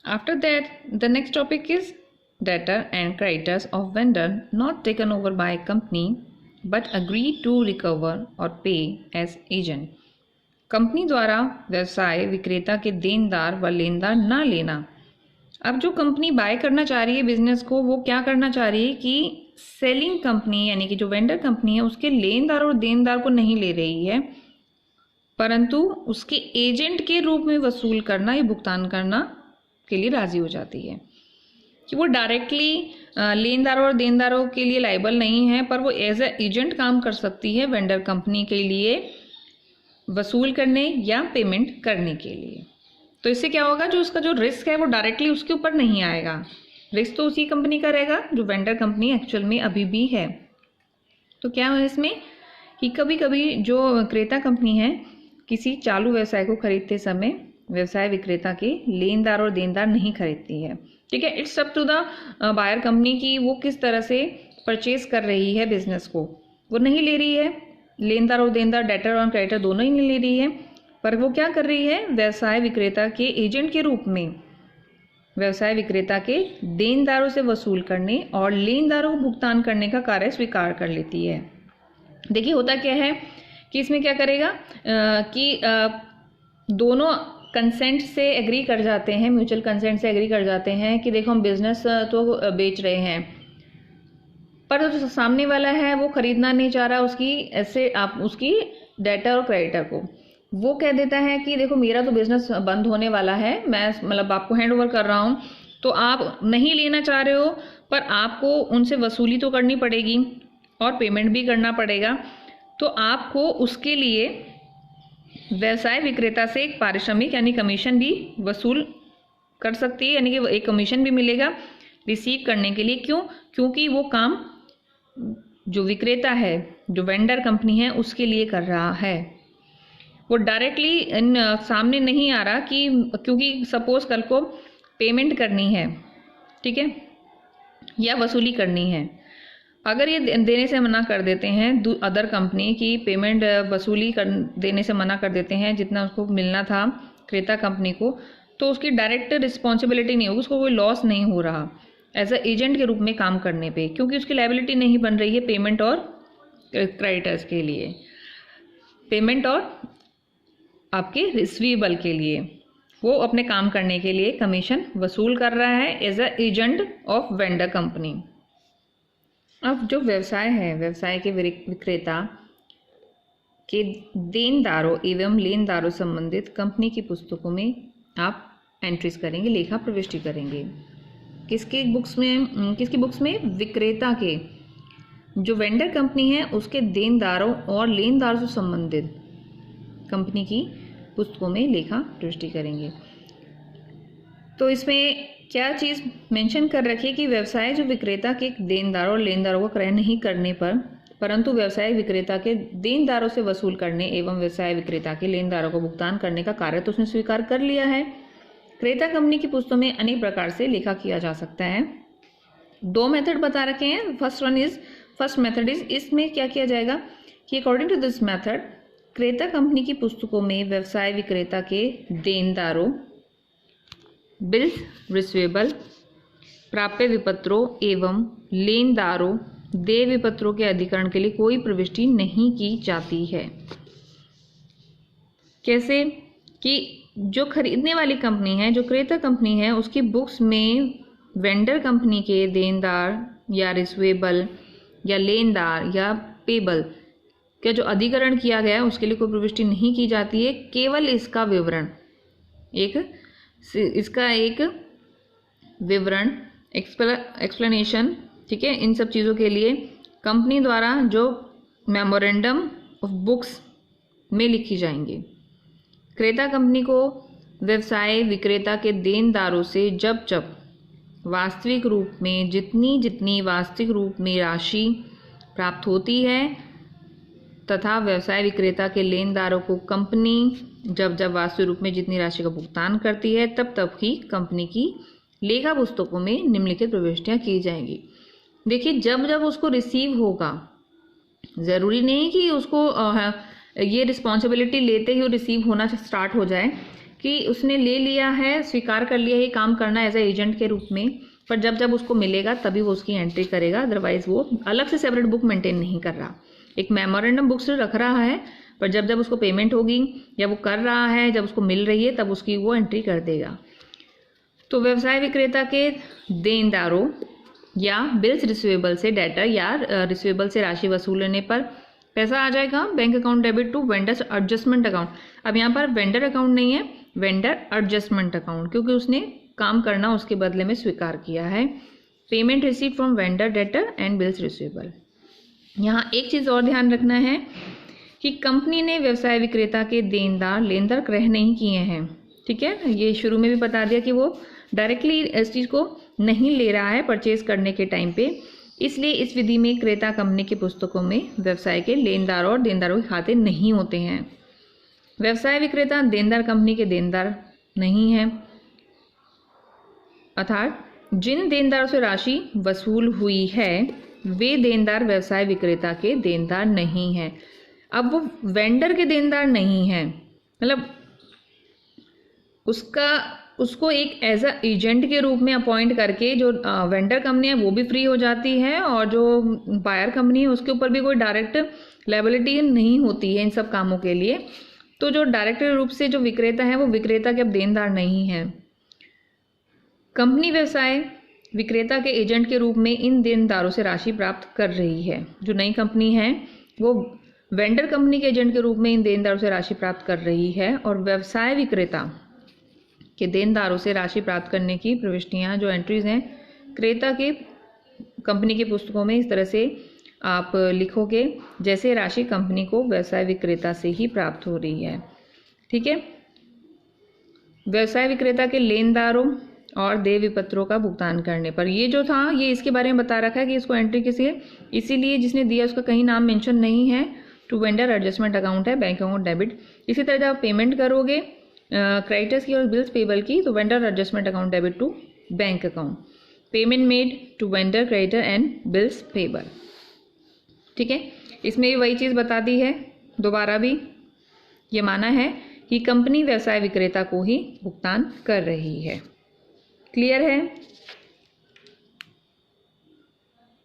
After that, the next topic is debtor and creditors of vendor not taken over by company but agreed to recover or pay as agent. Company द्वारा व्यवसाय विक्रेता के देनदार व लेनदार ना लेना। अब जो कंपनी बाय करना चाह रही है बिजनेस को, वो क्या करना चाह रही है कि सेलिंग कंपनी यानी कि जो वेंडर कंपनी है उसके लेनदार और देनदार को नहीं ले रही है, परंतु उसके एजेंट के रूप में वसूल करना या भुगतान करना के लिए राजी हो जाती है कि वो डायरेक्टली लेनदारों और देनदारों के लिए लायबल नहीं है, पर वो एज ए एजेंट काम कर सकती है वेंडर कंपनी के लिए वसूल करने या पेमेंट करने के लिए। तो इससे क्या होगा, जो उसका जो रिस्क है वो डायरेक्टली उसके ऊपर नहीं आएगा, रिस्क तो उसी कंपनी का रहेगा जो वेंडर कंपनी एक्चुअल में अभी भी है। तो क्या है इसमें कि कभी कभी जो क्रेता कंपनी है किसी चालू व्यवसाय को खरीदते समय व्यवसाय विक्रेता के लेनदार और देनदार नहीं खरीदती है। ठीक है, it's up to the buyer company की वो किस तरह से परचेज कर रही है बिजनेस को। वो नहीं ले रही है लेनदार और देनदार, डेटर और क्रेडिटर दोनों ही नहीं ले रही है, पर वो क्या कर रही है, व्यवसाय विक्रेता के एजेंट के रूप में व्यवसाय विक्रेता के देनदारों से वसूल करने और लेनदारों को भुगतान करने का कार्य स्वीकार कर लेती है। देखिए होता क्या है कि इसमें क्या करेगा कि दोनों कंसेंट से एग्री कर जाते हैं, म्यूचुअल कंसेंट से एग्री कर जाते हैं कि देखो हम बिजनेस तो बेच रहे हैं, पर जो सामने वाला है वो खरीदना नहीं चाह रहा उसकी ऐसे आप उसकी डेटर और क्रेडिटर को। वो कह देता है कि देखो मेरा तो बिजनेस बंद होने वाला है, मैं मतलब आपको हैंड ओवर कर रहा हूँ, तो आप नहीं लेना चाह रहे हो पर आपको उनसे वसूली तो करनी पड़ेगी और पेमेंट भी करना पड़ेगा, तो आपको उसके लिए व्यवसाय विक्रेता से एक पारिश्रमिक यानी कमीशन भी वसूल कर सकती है, यानी कि एक कमीशन भी मिलेगा रिसीव करने के लिए। क्यों? क्योंकि वो काम जो विक्रेता है, जो वेंडर कंपनी है, उसके लिए कर रहा है। वो डायरेक्टली सामने नहीं आ रहा कि क्योंकि सपोज कल को पेमेंट करनी है, ठीक है, या वसूली करनी है, अगर ये देने से मना कर देते हैं अदर कंपनी की पेमेंट वसूली कर देने से मना कर देते हैं जितना उसको मिलना था क्रेता कंपनी को, तो उसकी डायरेक्ट रिस्पॉन्सिबिलिटी नहीं होगी, उसको कोई लॉस नहीं हो रहा एज अ एजेंट के रूप में काम करने पे, क्योंकि उसकी लायबिलिटी नहीं बन रही है पेमेंट और क्रेडिटर्स के लिए, पेमेंट और आपके रिसीवेबल के लिए। वो अपने काम करने के लिए कमीशन वसूल कर रहा है as a agent of vendor company. अब जो व्यवसाय है, व्यवसाय के विक्रेता के देनदारों एवं लेनदारों संबंधित कंपनी की पुस्तकों में आप एंट्रीज करेंगे, लेखा प्रविष्टि करेंगे। किसकी बुक्स में? विक्रेता के, जो वेंडर कंपनी है उसके देनदारों और लेनदारों से संबंधित कंपनी की पुस्तकों में लेखा प्रविष्टि करेंगे। तो इसमें क्या चीज़ मेंशन कर रखी है कि व्यवसाय जो विक्रेता के देनदारों और लेनदारों को क्रय नहीं करने पर, परंतु व्यवसाय विक्रेता के देनदारों से वसूल करने एवं व्यवसाय विक्रेता के लेनदारों को भुगतान करने का कार्य तो उसने स्वीकार कर लिया है। क्रेता कंपनी की पुस्तकों में अनेक प्रकार से लेखा किया जा सकता है। 2 मेथड बता रखे हैं। फर्स्ट मेथड इज, इसमें क्या किया जाएगा कि अकॉर्डिंग टू दिस मेथड क्रेता कंपनी की पुस्तकों में व्यवसाय विक्रेता के देनदारों, बिल्स रिसीवेबल, प्राप्य विपत्रों एवं लेनदारों देय विपत्रों के अधिकरण के लिए कोई प्रविष्टि नहीं की जाती है। कैसे कि जो खरीदने वाली कंपनी है, जो क्रेता कंपनी है, उसकी बुक्स में वेंडर कंपनी के देनदार या रिसीवेबल या लेनदार या पेबल का जो अधिकरण किया गया है उसके लिए कोई प्रविष्टि नहीं की जाती है। केवल इसका विवरण, इसका एक विवरण, एक्सप्लेनेशन, ठीक है, इन सब चीज़ों के लिए कंपनी द्वारा जो मेमोरेंडम ऑफ बुक्स में लिखी जाएंगी। क्रेता कंपनी को व्यवसाय विक्रेता के देनदारों से जब जब वास्तविक रूप में जितनी वास्तविक रूप में राशि प्राप्त होती है तथा व्यवसाय विक्रेता के लेनदारों को कंपनी जब जब वास्तविक रूप में जितनी राशि का भुगतान करती है तब ही कंपनी की लेखा पुस्तकों में निम्नलिखित प्रविष्टियां की जाएंगी। देखिए जब जब उसको रिसीव होगा, ज़रूरी नहीं कि उसको ये रिस्पॉन्सिबिलिटी लेते ही रिसीव होना स्टार्ट हो जाए, कि उसने ले लिया है, स्वीकार कर लिया है काम करना एज ए एजेंट के रूप में, पर जब जब उसको मिलेगा तभी वो उसकी एंट्री करेगा, अदरवाइज वो अलग से सेपरेट बुक मेंटेन नहीं कर रहा। एक मेमोरेंडम बुक्स रख रहा है, पर जब जब उसको पेमेंट होगी या वो कर रहा है, जब उसको मिल रही है तब उसकी वो एंट्री कर देगा। तो व्यवसाय विक्रेता के देनदारों या बिल्स रिसीवेबल से डेटर या रिसीवेबल से राशि वसूलने पर पैसा आ जाएगा bank account debit to vendors adjustment account. अब यहाँ पर वेंडर अकाउंट नहीं है, वेंडर एडजस्टमेंट अकाउंट, क्योंकि उसने काम करना उसके बदले में स्वीकार किया है। Payment receive from vendor debtor and bills receivable. यहाँ एक चीज़ और ध्यान रखना है कि कंपनी ने व्यवसाय विक्रेता के देनदार लेनदार क्रय नहीं किए हैं। ठीक है, ये शुरू में भी बता दिया कि वो डायरेक्टली इस चीज़ को नहीं ले रहा है परचेज करने के टाइम पे, इसलिए इस विधि में क्रेता कंपनी की पुस्तकों में व्यवसाय के लेनदारों और देनदारों के खाते नहीं होते हैं। व्यवसाय विक्रेता देनदार कंपनी के देनदार नहीं है, अर्थात जिन देनदारों से राशि वसूल हुई है वे देनदार व्यवसाय विक्रेता के देनदार नहीं हैं। अब वो वेंडर के देनदार नहीं है, मतलब उसको एक एज अ एजेंट के रूप में अपॉइंट करके जो वेंडर कंपनी है वो भी फ्री हो जाती है, और जो बायर कंपनी है उसके ऊपर भी कोई डायरेक्ट लायबिलिटी नहीं होती है इन सब कामों के लिए। तो जो डायरेक्ट रूप से जो विक्रेता है वो विक्रेता के अब देनदार नहीं है। कंपनी व्यवसाय विक्रेता के एजेंट के रूप में इन देनदारों से राशि प्राप्त कर रही है। जो नई कंपनी है वो वेंडर कंपनी के एजेंट के रूप में इन देनदारों से राशि प्राप्त कर रही है, और व्यवसाय विक्रेता के देनदारों से राशि प्राप्त करने की प्रविष्टियां जो एंट्रीज हैं क्रेता के कंपनी की पुस्तकों में इस तरह से आप लिखोगे जैसे राशि कंपनी को व्यवसाय विक्रेता से ही प्राप्त हो रही है। ठीक है, व्यवसाय विक्रेता के लेनदारों और देय विपत्रों का भुगतान करने पर, ये जो था ये इसके बारे में बता रखा है कि इसको एंट्री किसी है, इसीलिए जिसने दिया उसका कहीं नाम मेंशन नहीं है। टू वेंडर एडजस्टमेंट अकाउंट है, बैंक अकाउंट डेबिट। इसी तरह जब आप पेमेंट करोगे क्रेडिटर्स की और बिल्स पेबल की, तो vendor adjustment account debit to bank account, payment made to vendor creditor and bills payable. ठीक है, इसमें भी वही चीज़ बता दी है, दोबारा भी ये माना है कि कंपनी व्यवसाय विक्रेता को ही भुगतान कर रही है। क्लियर है?